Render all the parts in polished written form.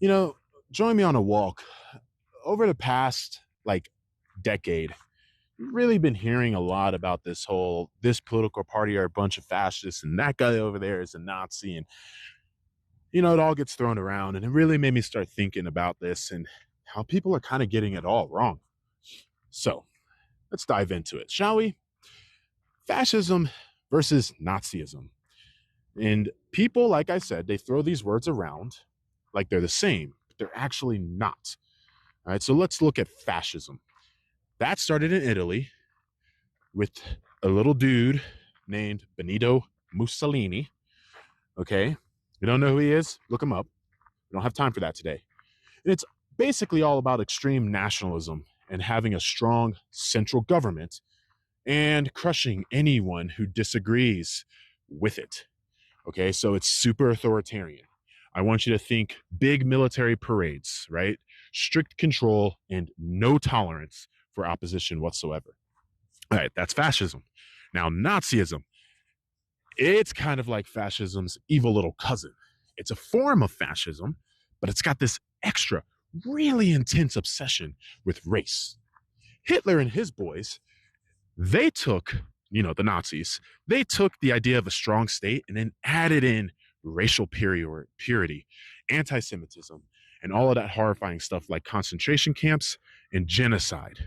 You know, join me on a walk. Over the past decade, we've really been hearing a lot about this political party are a bunch of fascists and that guy over there is a Nazi, and it all gets thrown around, and it really made me start thinking about this and how people are kind of getting it all wrong. So, let's dive into it, shall we? Fascism versus Nazism. And people, like I said, they throw these words around like they're the same, but they're actually not. All right, so let's look at fascism. That started in Italy with a little dude named Benito Mussolini. Okay, you don't know who he is? Look him up. We don't have time for that today. And it's basically all about extreme nationalism and having a strong central government and crushing anyone who disagrees with it. Okay, so it's super authoritarian. I want you to think big military parades, right? Strict control and no tolerance for opposition whatsoever. All right, that's fascism. Now, Nazism, it's kind of like fascism's evil little cousin. It's a form of fascism, but it's got this extra, really intense obsession with race. Hitler and his boys, they took, the Nazis, they took the idea of a strong state and then added in racial purity, anti Semitism, and all of that horrifying stuff like concentration camps and genocide.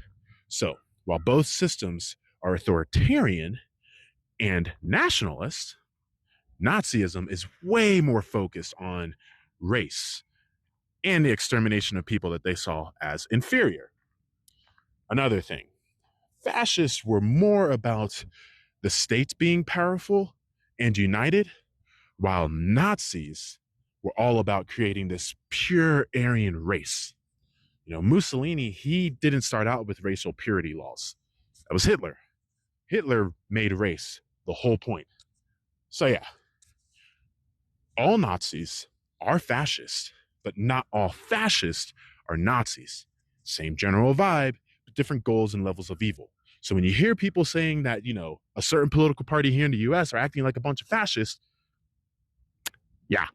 So while both systems are authoritarian and nationalist, Nazism is way more focused on race and the extermination of people that they saw as inferior. Another thing, fascists were more about the state being powerful and united, while Nazis were all about creating this pure Aryan race. Mussolini, he didn't start out with racial purity laws. That was Hitler. Hitler made race the whole point. So, yeah, all Nazis are fascist, but not all fascists are Nazis. Same general vibe, but different goals and levels of evil. So when you hear people saying that, a certain political party here in the US are acting like a bunch of fascists, yeah,